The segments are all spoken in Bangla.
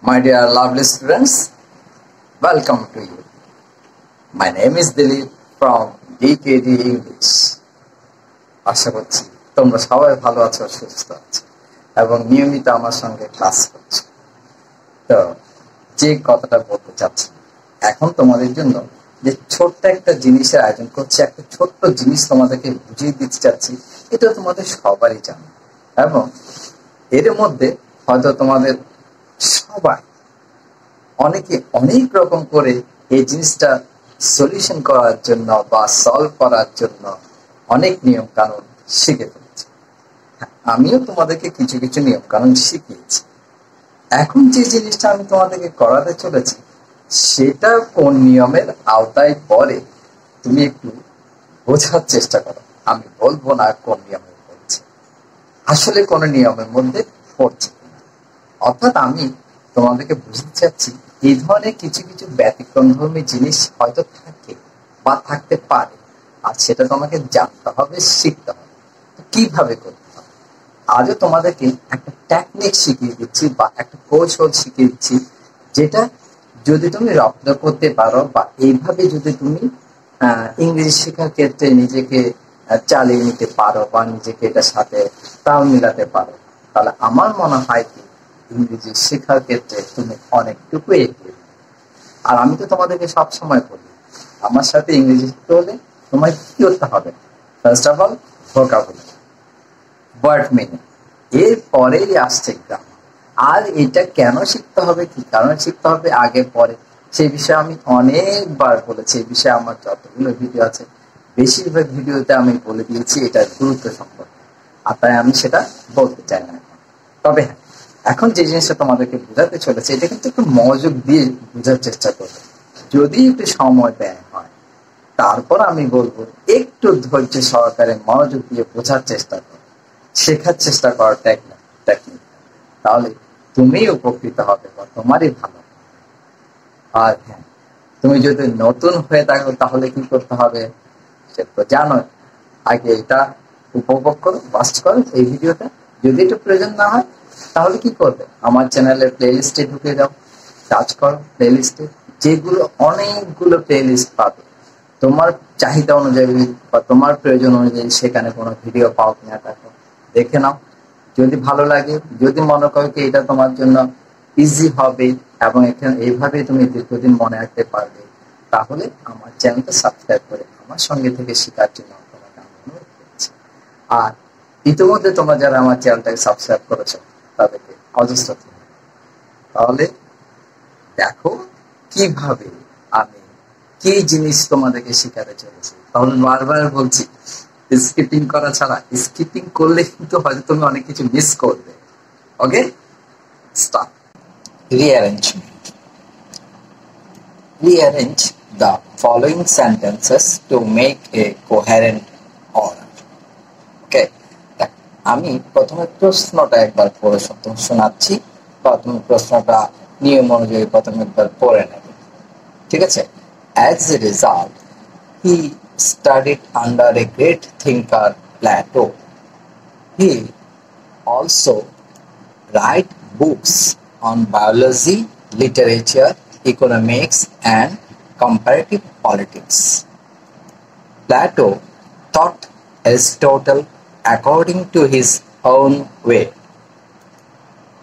My dear lovely students, welcome to you. My name is Dilip from DKD English. আশা করছি তোমরা সবাই ভালো আছো, সুস্থ আছো এবং নিয়মিত আমার সঙ্গে ক্লাস করছো। তো যে কথাটা বলতে চাচ্ছি, এখন তোমাদের জন্য যে ছোট্ট একটা জিনিসের আয়োজন করছি, একটা ছোট্ট জিনিস তোমাদেরকে বুঝিয়ে দিতে চাচ্ছি, এটা তোমাদের সবারই জানো এবং এর মধ্যে হয়তো তোমাদের সবাই অনেকে অনেক রকম করে এই জিনিসটা সলিউশন করার জন্য বা সলভ করার জন্য অনেক নিয়ম কানুন শিখে ফেলেছে। আমিও তোমাদেরকে কিছু কিছু নিয়ম কানুন শিখিয়েছি। এখন যে জিনিসটা আমি তোমাদেরকে করাতে চলেছি সেটা কোন নিয়মের আওতায় পড়ে তুমি একটু বোঝার চেষ্টা করো। আমি বলবো না কোন নিয়মে পড়ছে, আসলে কোন নিয়মের মধ্যে পড়ছে। অর্থাৎ আমি তোমাদেরকে বুঝতে চাচ্ছি এই ধরনের কিছু কিছু ব্যতিক্রমধর্মী জিনিস হয়তো থাকে বা থাকতে পারে, আর সেটা তোমাকে জানতে হবে, শিখতে হবে। কিভাবে করতে হবে আজও তোমাদেরকে একটা টেকনিক শিখিয়ে দিচ্ছি বা একটা কৌশল শিখিয়ে দিচ্ছি, যেটা যদি তুমি রপ্ত করতে পারো বা এইভাবে যদি তুমি ইংরেজি শেখার ক্ষেত্রে নিজেকে চালিয়ে নিতে পারো বা নিজেকে এটার সাথে তাল মিলাতে পারো, তাহলে আমার মনে হয় কি ইংরেজি শেখার ক্ষেত্রে তুমি অনেকটুকু এগিয়ে। আর আমি তো তোমাদেরকে সবসময় বলি, আমার সাথে ইংরেজি শিখতে হলে তোমায় কি করতে হবে? First of all vocabulary, word meaning, এরপরেই আসছে গ্রামার। আর এটা কেন শিখতে হবে, কি কারণে শিখতে হবে, আগে পরে সেই বিষয়ে আমি অনেকবার বলেছি। এই বিষয়ে আমার যতগুলো ভিডিও আছে বেশিরভাগ ভিডিওতে আমি বলে দিয়েছি এটার গুরুত্ব সম্পর্কে, আর তাই আমি সেটা বলতে চাই না। তবে হ্যাঁ, এখন যে জিনিসটা তোমাদেরকে বোঝাতে চলেছে এটা কিন্তু একটু মনোযোগ দিয়ে বোঝার চেষ্টা করবে। যদি একটু সময় ব্যয় হয়, তারপর আমি বলবো একটু ধৈর্য সহকারে মনোযোগ দিয়ে বোঝার চেষ্টা করো, শেখার চেষ্টা করো টেকনিক, তাহলে তুমি উপকৃত হবে বা তোমারই ভালো। আর হ্যাঁ, তুমি যদি নতুন হয়ে থাকো তাহলে কি করতে হবে সে তো জানো। আগে এটা উপভোগ করো, ওয়াচ করো এই ভিডিওটা। যদি একটু প্রয়োজন না হয় তাহলে কি করবে, আমার চ্যানেলের প্লেলিস্টে ঢুকে যাও, সার্চ করো প্লেলিস্টে, যেগুলো অনেকগুলো প্লেলিস্ট পাবে তোমার চাহিদা অনুযায়ী বা তোমার প্রয়োজন অনুযায়ী। সেখানে কোনো ভিডিও পাও কিনা দেখো, দেখে নাও। যদি ভালো লাগে, যদি মনে করো কি এটা তোমার জন্য ইজি হবে এবং এখানে এইভাবে তুমি দীর্ঘদিন মনে রাখতে পারবে, তাহলে আমার চ্যানেলটা সাবস্ক্রাইব করে আমার সঙ্গে থেকে শেখার জন্য তোমাকে আমি অনুরোধ করছি। আর ইতিমধ্যে তোমরা যারা আমার চ্যানেলটাকে সাবস্ক্রাইব করেছো তাদেরকে অজস্র। তাহলে দেখো কিভাবে আমি কি জিনিস তোমাদেরকে শেখাতে চলেছি। তাহলে বারবার বলছি, স্কিপিং করা ছাড়া, স্কিপিং করলে কিন্তু হয়তো তুমি অনেক কিছু মিস করবে। ওকে, start. Rearrangement. Rearrange the following sentences to make a coherent order. Okay, আমি প্রথমে প্রশ্নটা একবার পড়ে শোনাচ্ছি, প্রথমে প্রশ্নটা নিয়ম অনুযায়ী প্রথমে একবার পড়ে নেবে, ঠিক আছে? As a result, he studied under a great thinker, Plato. He also wrote books on biology, literature, economics, and comparative politics. Plato taught Aristotle according to his own way.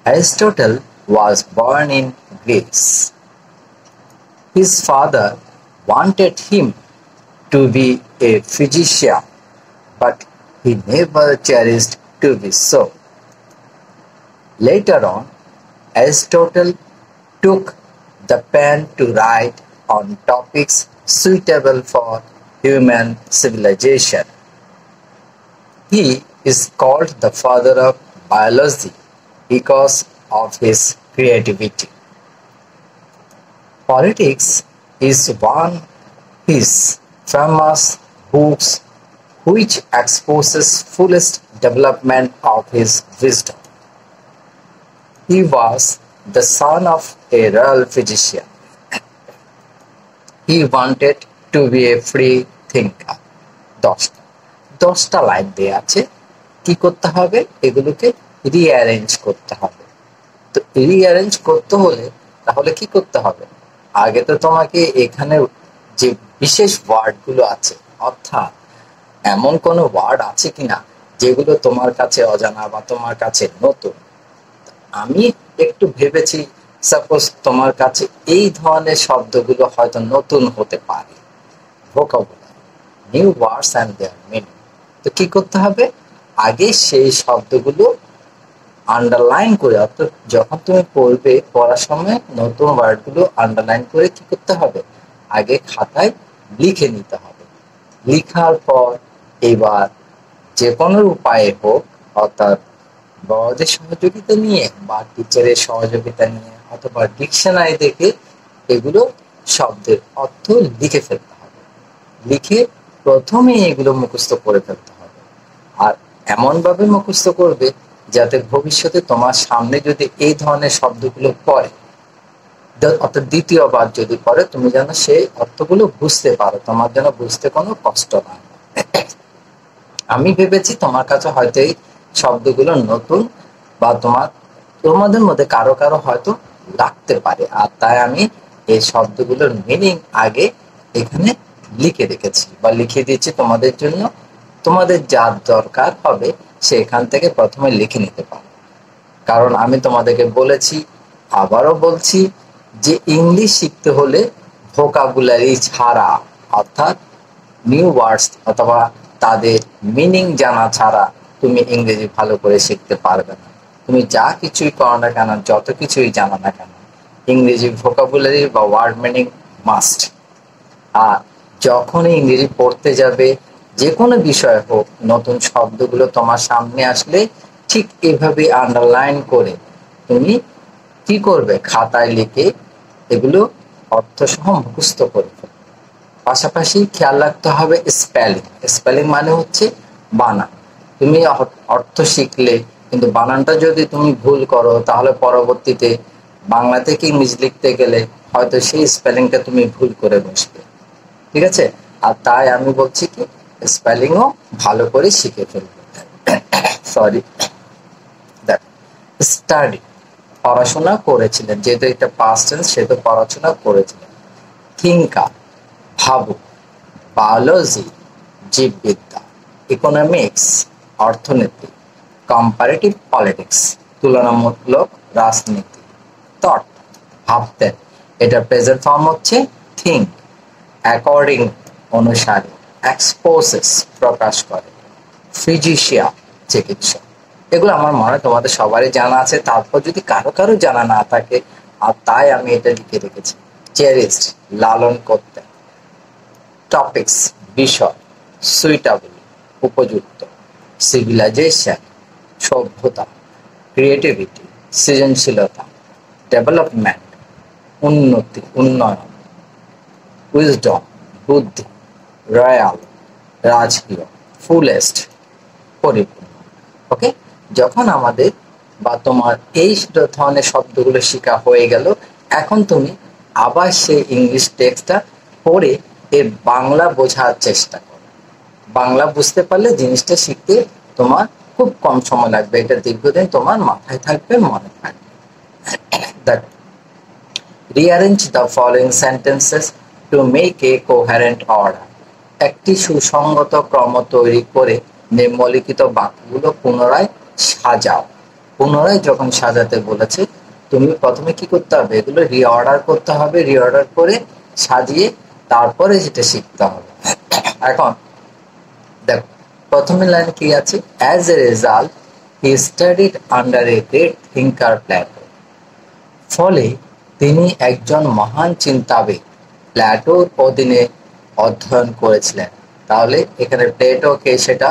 Aristotle was born in Greece. His father wanted him to be a physician, but he never cherished to be so. Later on, Aristotle took the pen to write on topics suitable for human civilization. He is called the father of biology because of his creativity. Politics is one of his famous books which exposes fullest development of his wisdom. He was the son of a royal physician. He wanted to be a free thinker. 10টা লাইন দেয়া আছে, কি করতে হবে, এগুলোকে রিঅ্যারেঞ্জ করতে হবে। তো রিঅ্যারেঞ্জ করতে হলে তাহলে কি করতে হবে? আগে তো তোমাকে এখানে যে বিশেষ ওয়ার্ডগুলো আছে, অর্থাৎ এমন কোনো ওয়ার্ড আছে কিনা যেগুলো তোমার কাছে অজানা বা তোমার কাছে নতুন। আমি একটু ভেবেছি, সাপোজ তোমার কাছে এই ধরনের শব্দগুলো হয়তো নতুন হতে পারে, vocabulary, new words and their meaning. তো কি করতে হবে? আগে সেই শব্দগুলো আন্ডারলাইন করে, অর্থাৎ যখন তুমি পড়বে, পড়ার সময় নতুন ওয়ার্ডগুলো আন্ডারলাইন করে কি করতে হবে? আগে খাতায় লিখে নিতে হবে। লিখার পর এবার যে কোনো উপায়ে হোক, অর্থাৎ বড়দের সহযোগিতা নিয়ে বা টিচারের সহযোগিতা নিয়ে অথবা ডিকশনারি দেখে এগুলো শব্দের অর্থ লিখে ফেলতে হবে। লিখে প্রথমে এগুলো মুখস্থ করে ফেলতে হবে। আর এমনভাবে মুখস্থ করবে যাতে ভবিষ্যতে তোমার সামনে যদি এই ধরনের শব্দগুলো পড়ে, অর্থাৎ দ্বিতীয়বার যদি পড়ে, তুমি যেন সেই অর্থগুলো বুঝতে পারো, তোমার যেন বুঝতে কোনো কষ্ট না হয়। আমি ভেবেছি তোমার কাছে হয়তো এই শব্দগুলো নতুন, বা তোমাদের মধ্যে কারো কারো হয়তো লাগতে পারে, আর তাই আমি এই শব্দগুলোর মিনিং আগে এখানে লিখে রেখেছি বা লিখে দিয়েছি তোমাদের জন্য। তোমাদের যা দরকার হবে সেখান থেকে প্রথমে লিখে নিতে পারো। কারণ আমি তোমাদেরকে বলেছি, আবারও বলছি, যে ইংলিশ শিখতে হলে ভোকাবুলারি ছাড়া, অর্থাৎ নিউ ওয়ার্ডস অথবা তাদের মিনিং জানা ছাড়া তুমি ইংরেজি ভালো করে শিখতে পারবে না। তুমি যা কিছুই করো না কেন, যত কিছুই জানো না কেন, ইংরেজি ভোকাবুলারি বা ওয়ার্ড মিনিং মাস্ট। আর যখনই ইংরেজি পড়তে যাবে, যে কোনো বিষয় হোক, নতুন শব্দগুলো তোমার সামনে আসলে ঠিক এভাবে আন্ডারলাইন করে তুমি কি করবে? খাতায় লিখে এগুলো অর্থসহ মুখস্থ করবে। পাশাপাশি খেয়াল রাখতে হবে স্পেলিং। স্পেলিং মানে হচ্ছে বানান। তুমি অর্থ শিখলে কিন্তু বানানটা যদি তুমি ভুল করো, তাহলে পরবর্তীতে বাংলা থেকে ইংলিশ লিখতে গেলে হয়তো সেই স্পেলিংটা তুমি ভুল করে বসবে। ঠিক আছে? আর তাই আমি বলছি কি, স্পেলিংও ভালো করে শিখে ফেলবে। সরি, দেখ, স্টাডি, পড়াশোনা করেছিলেন, যেহেতু এটা পাস্ট টেন্স সেহেতু পড়াশোনা করেছিলেন। থিঙ্কার, ভাবুক। বায়োলজি, জীববিদ্যা। ইকোনমিক্স, অর্থনীতি। কম্পারেটিভ পলিটিক্স, তুলনামূলক রাজনীতি। থট, ভাবতেন, এটা প্রেজেন্ট ফর্ম হচ্ছে থিঙ্ক। অ্যাকর্ডিং, অনুসারে। এক্সপোসেস, প্রকাশ করে। ফিজিশিয়ান, চিকিৎসক। এগুলো আমার মনে হয় তোমাদের সবারই জানা আছে, তারপর যদি কারো কারো জানা না থাকে, আর তাই আমি এটা লিখে রেখেছি। চেরিস্ট, লালন করতেন। টপিক্স, বিষয়। সুইটেবল, উপযুক্ত। সিভিলাইজেশন, সভ্যতা। ক্রিয়েটিভিটি, সৃজনশীলতা। ডেভেলপমেন্ট, উন্নতি, উন্নয়ন। উইজডম, বুদ্ধি। রয়্যাল, রাজকীয়। ফুলেস্ট, পরিপূর্ণ। ওকে, যখন আমাদের বা তোমার এই ধরনের শব্দগুলো শেখা হয়ে গেল, এখন তুমি আবার সেই ইংলিশ টেক্সটটা পড়ে এর বাংলা বোঝার চেষ্টা করো। বাংলা বুঝতে পারলে জিনিসটা শিখতে তোমার খুব কম সময় লাগবে, এটা দীর্ঘদিন তোমার মাথায় থাকবে, মনে থাকবে। দেখো, rearrange the following sentences to make a coherent order. একটি সুসংগত ক্রম তৈরি করে নিম্নলিখিত বাক্যগুলো পুনরায় সাজাও। পুনরায় যখন সাজাতে বলেছে, তুমি প্রথমে কি করতে হবে? এগুলো রিঅর্ডার করতে হবে। রিঅর্ডার করে সাজিয়ে তারপরে যেটা শিখতে হবে। এখন দেখো, প্রথমে লাইনে কি আছে? As a result he studied under a great thinker Plato. ফলে তিনি একজন মহান চিন্তাবিদ প্ল্যাটোর অধীনে অধ্যয়ন করেছিলেন। তাহলে এখানে প্লেটোকে সেটা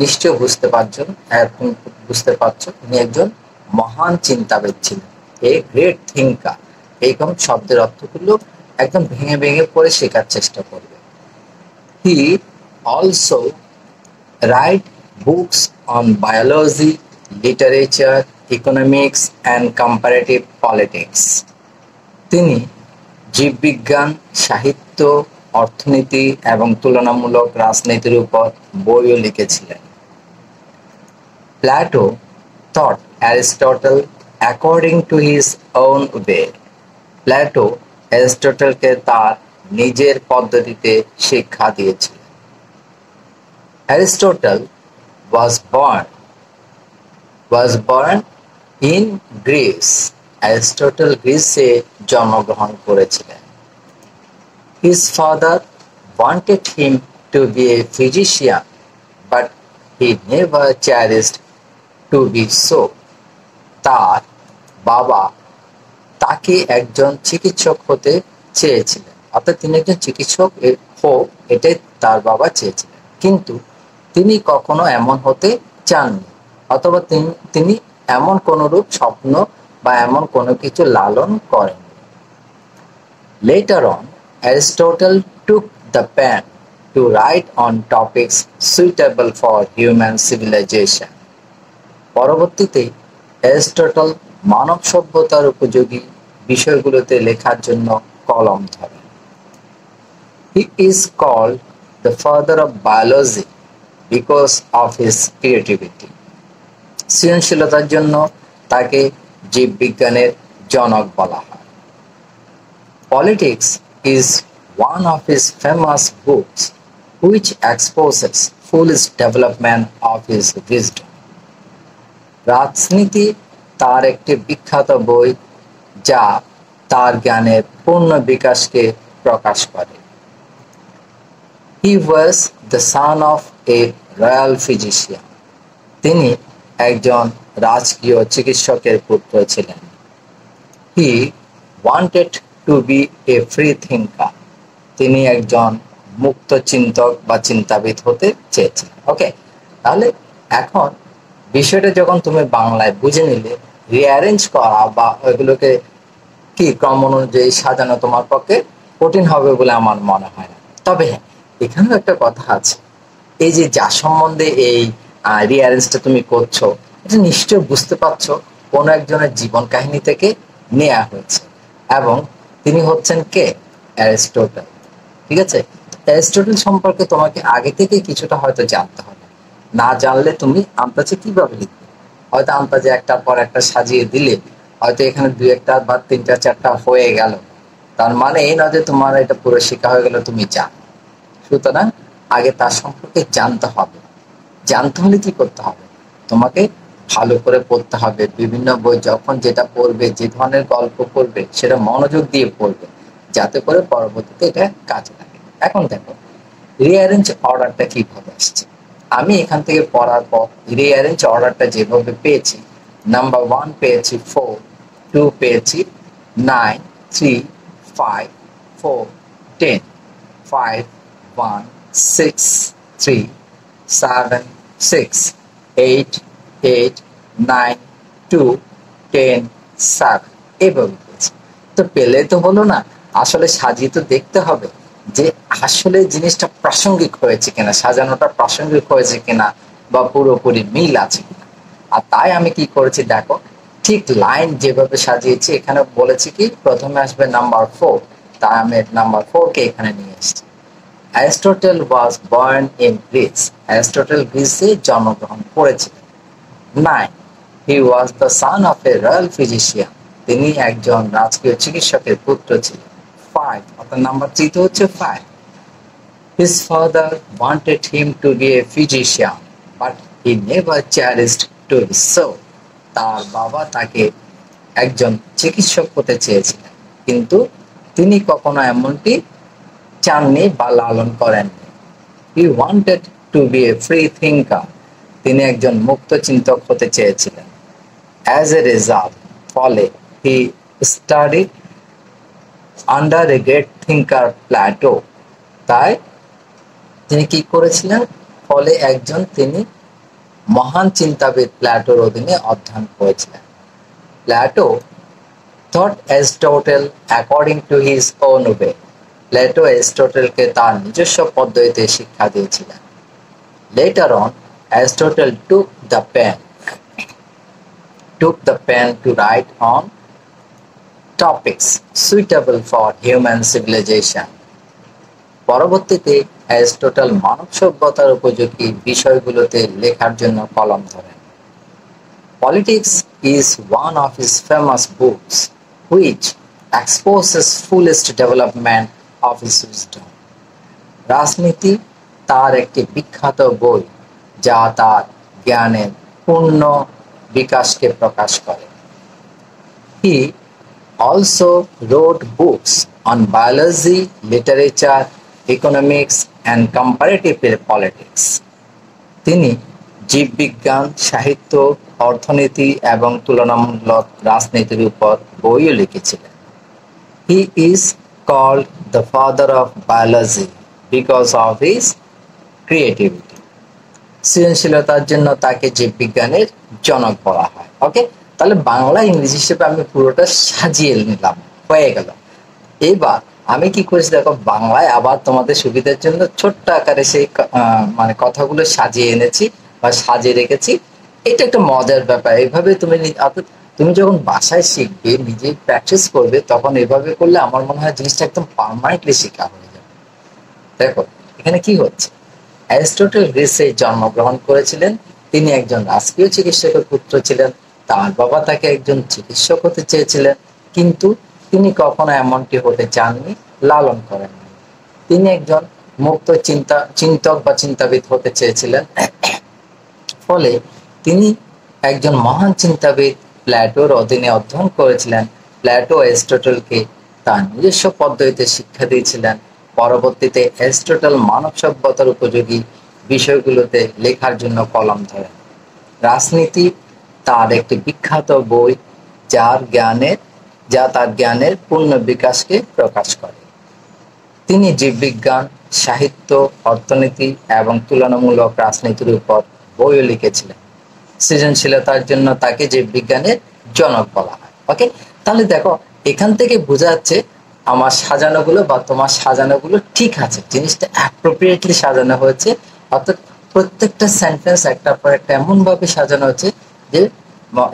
নিশ্চয় বুঝতে পারছো, উনি একজন মহান চিন্তাবিদ ছিলেন, এ গ্রেট থিঙ্কার। এইরকম শব্দের অর্থগুলো একদম ভেঙে ভেঙে পড়ে শেখার চেষ্টা করবে। He also right books on biology, literature, economics and comparative politics. তিনি জীববিজ্ঞান, সাহিত্য, অর্থনীতি এবং তুলনামূলক রাজনীতির উপর বইও লিখেছিলেন। Plato thought Aristotle according to his own way. Plato অ্যারিস্টটলকে তার নিজের পদ্ধতিতে শিক্ষা দিয়েছিলেন। Aristotle was born in Greece. Aristotle গ্রিসে জন্মগ্রহণ করেছিলেন। His father wanted him to be a physician, but he never cherished to be so. তার বাবা তাকে একজন চিকিৎসক হতে চেয়েছিলেন, অর্থাৎ তিনি একজন চিকিৎসক হোক এটাই তার বাবা চেয়েছিলেন, কিন্তু তিনি কখনো এমন হতে চাননি, অথবা তিনি এমন কোনরূপ স্বপ্ন বা এমন কোনো কিছু লালন করেননি। Later on, Aristotle took the pen to write on topics suitable for human civilization. পরবর্তীতে অ্যারিস্টটল মানব সভ্যতার উপযোগী বিষয়গুলোতে লেখার জন্য কলম ধরেন। He is called the father of biology because of his creativity. সৃজনশীলতার জন্য তাকে জীববিজ্ঞানের জনক বলা হয়। Politics is one of his famous books which exposes foolish development of his wisdom. রাজনীতি তার একটি বিখ্যাত বই যা তার জ্ঞানের পূর্ণ বিকাশকে প্রকাশ করে। He was the son of a royal physician. তিনি একজন রাজকীয় চিকিৎসকের পুত্র ছিলেন। He wanted to be a free thinker. তিনি একজন মুক্ত চিন্তক বা চিন্তাবিদ হতে চেয়েছিলেন। ওকে, তাহলে এখন বিষয়টা যখন তুমি বাংলায় বুঝে নিলে, রিঅ্যারেঞ্জ করা বা ওইগুলোকে কি ক্রম অনুযায়ী সাজানো তোমার পক্ষে কঠিন হবে বলে আমার মনে হয় না। তবে হ্যাঁ, এখানেও একটা কথা আছে, এই যে যার সম্বন্ধে এই রিঅ্যারেঞ্জটা তুমি করছো, এটা নিশ্চয় বুঝতে পারছো কোনো একজনের জীবন কাহিনী থেকে নেওয়া হয়েছে, এবং তিনি হচ্ছেন কে? অ্যারিস্টটল। ঠিক আছে, অ্যারিস্টটল সম্পর্কে তোমাকে আগে থেকে কিছুটা হয়তো জানতে হবে। না জানলে তুমি আন্তাজে কিভাবে লিখবে? হয়তো আন্তাজে একটার পর একটা সাজিয়ে দিলে হয়তো এখানে দুই একটা বা তিনটা চারটা হয়ে গেল, তার মানে এই নয় যে তোমার এটা পুরো শেখা হয়ে গেল, তুমি জানো। সুতরাং আগে তার সম্পর্কে জানতে হবে। জানতে হলে কি করতে হবে? তোমাকে ভালো করে পড়তে হবে। বিভিন্ন বই যখন যেটা পড়বে, যে ধরনের গল্প পড়বে, সেটা মনোযোগ দিয়ে পড়বে, যাতে করে পরবর্তীতে এটা কাজে লাগে। এখন দেখো রিঅ্যারেঞ্জ অর্ডারটা কিভাবে আসছে। আমি এখান থেকে পড়ার পর রিঅ্যারেঞ্জ অর্ডারটা যেভাবে পেয়েছি, নাম্বার 1 পেয়েছি 4, 2 পেয়েছি 9, 3, 5, 4, 10, 5, 1, 6, 3, 7, 6, 8, 8, 9, 2, 10, 7 এভাবে পেয়েছি। তো পেলে তো হলো না, আসলে সাজিয়ে তো দেখতে হবে যে আসলে জিনিসটা প্রাসঙ্গিক হয়েছে কিনা, সাজানোটা প্রাসঙ্গিক হয়েছে কিনা, বা পুরোপুরি মিল আছে কিনা। আর তাই আমি কি করেছি দেখো, ঠিক লাইন যেভাবে সাজিয়েছি, এখানে বলেছি কি প্রথমে আসবে নাম্বার 4, তাই আমি নাম্বার 4 কে এখানে নিয়ে এসেছি। Aristotle was born in Greece. Aristotle গ্রিসে জন্মগ্রহণ করেছিলেন। 9, he was the son of a royal physician. তিনি একজন রাজকীয় চিকিৎসকের পুত্র ছিলেন। 5, অর্থাৎ নাম্বার 3 হচ্ছে 5, his father wanted him to be a physician, but he never cherished to be so. তার বাবা তাকে একজন চিকিৎসক হতে চেয়েছিলেন, কিন্তু তিনি কখনো এমনটি চাননি বা লালন করেননি। He wanted to be a free thinker. তিনি একজন মুক্ত চিন্তক হতে চেয়েছিলেন। As a result, ফলে he studied under a great thinker Plato. তাই তিনি কি করেছিলেন? ফলে তিনি মহান চিন্তাবিদ প্লাটোর অধীনে অধ্যয়ন করেছিলেন। Plato thought Aristotle according to his own way. Plato অ্যারিস্টটলকে তার নিজস্ব পদ্ধতিতে শিক্ষা দিয়েছিলেন। Later on, Aristotle took the pen to write on topics suitable for human civilization. পরবর্তীতে অ্যারিস্টটল মানব সভ্যতার উপযোগী বিষয়গুলোতে লেখার জন্য কলম ধরেন। Politics is one of his famous books, which exposes fullest development of his wisdom. রাজনীতি তার একটি বিখ্যাত বই, যা তার জ্ঞানের পূর্ণ বিকাশকে প্রকাশ করে। He also wrote books on biology, literature, economics, and comparative politics. তিনি জীববিজ্ঞান, সাহিত্য, অর্থনীতি এবং তুলনামূলক রাজনীতির উপর বইও লিখেছিলেন। He is called the father of biology because of his creativity. সৃজনশীলতার জন্য তাকে জীববিজ্ঞানের জনক বলা হয়। ওকে, তাহলে বাংলা ইংরেজি হিসেবে আমি পুরোটা সাজিয়ে নিলাম, হয়ে গেল। এবার আমি কি করেছি দেখো, বাংলায় আবার তোমাদের সুবিধার জন্য ছোট্ট আকারে সেই মানে কথাগুলো সাজিয়ে এনেছি বা সাজিয়ে রেখেছি। এটা একটা মজার ব্যাপার। এইভাবে তুমি যখন বাসায় শিখবে, নিজে প্র্যাকটিস করবে, তখন এভাবে করলে আমার মনে হয় জিনিসটা একদম পার্মানেন্টলি শেখা হয়ে যাবে। দেখো এখানে কি হচ্ছে, অ্যারিস্টটল গ্রিসে জন্মগ্রহণ করেছিলেন। তিনি একজন রাজকীয় চিকিৎসকের পুত্র ছিলেন। তার বাবা তাকে একজন চিকিৎসক হতে চেয়েছিলেন, কিন্তু তিনি কখনো এমনটি হতে চাননি, লালন করেননি। তিনি একজন মুক্ত চিন্তক বা চিন্তাবিদ হতে চেয়েছিলেন। ফলে তিনি একজন মহান চিন্তাবিদ প্লেটোর অধীনে অধ্যয়ন করেছিলেন। প্লেটো অ্যারিস্টটলকে তার নিজস্ব পদ্ধতিতে শিক্ষা দিয়েছিলেন। পরবর্তীতে অ্যারিস্টটল মানব সভ্যতার উপযোগী বিষয়গুলোতে লেখার জন্য কলম ধরেন। রাজনীতি তার একটি বিখ্যাত বই, যা তার জ্ঞানের পূর্ণ বিকাশকে প্রকাশ করে। তিনি জীববিজ্ঞান, সাহিত্য, অর্থনীতি এবং তুলনামূলক রাজনীতির উপর বইও লিখেছিলেন। সৃজনশীলতার জন্য তাকে জীববিজ্ঞানের জনক বলা হয়। ওকে, তাহলে দেখো এখান থেকে বোঝা যাচ্ছে আমার সাজানোগুলো বা তোমার সাজানোগুলো ঠিক আছে, জিনিসটা অ্যাপ্রোপ্রিয়েটলি সাজানো হয়েছে। অর্থাৎ প্রত্যেকটা সেন্টেন্স একটার পর একটা এমন ভাবে সাজানো হচ্ছে যে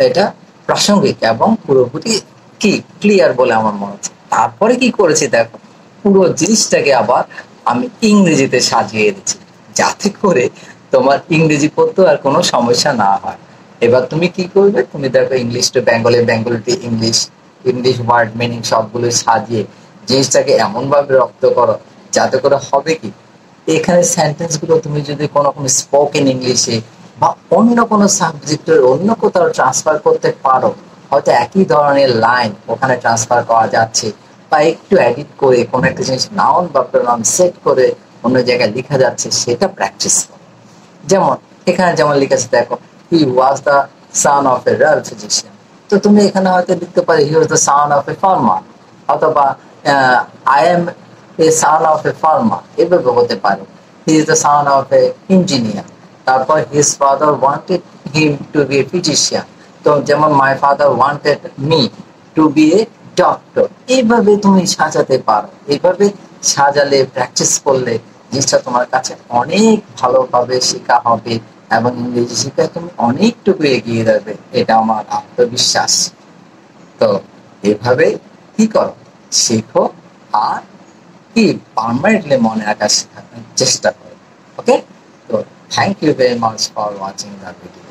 এটা প্রাসঙ্গিক এবং পুরোপুরি কি ক্লিয়ার বলে আমার মনে হচ্ছে। তারপরে কি করেছি দেখো, পুরো জিনিসটাকে আবার আমি ইংরেজিতে সাজিয়ে দিচ্ছি, যাতে করে তোমার ইংরেজি পড়তে আর কোনো সমস্যা না হয়। এবার তুমি কি করবে, তুমি দেখো English to Bengali, Bengali to English, English word meaning সবগুলো সাজিয়ে জিনিসটাকে এমন ভাবে রপ্ত করো যাতে করে হবে কি, এখানে সেন্টেন্স গুলো তুমি যদি কোনো স্পোকেন ইংলিশে বা অন্য কোনো সাবজেক্টের অন্য কোথাও ট্রান্সফার করতে পারো, হয়তো একই ধরনের লাইন ওখানে ট্রান্সফার করা যাচ্ছে, বা একটু এডিট করে কোনো একটা জিনিস নাউন বা প্রোনাউন সেট করে অন্য জায়গায় লেখা যাচ্ছে, সেটা প্র্যাকটিস করো। যেমন এখানে যেমন লিখেছে দেখো, he was the son of a royal physician. তো তুমি এখানে হয়তো লিখতে পারো he was the son of a farmer, অথবা I am a son of a farmer, এভাবে হতে পারে। He is the son of a engineer. তারপর his father wanted him to be a physician. তো যেমন my father wanted me to be a doctor. এইভাবে তুমি সাজাতে পারো। এইভাবে সাজালে, প্র্যাকটিস করলে জিনিসটা তোমার কাছে অনেক ভালোভাবে শেখা হবে এবং ইংরেজি শিক্ষায় তুমি অনেকটুকু এগিয়ে যাবে, এটা আমার আত্মবিশ্বাস। তো এভাবে কি করো, শেখো আর কি পার্মানেন্টলি মনে রাখার শেখার চেষ্টা করো। ওকে, তো thank you very much for watching the video.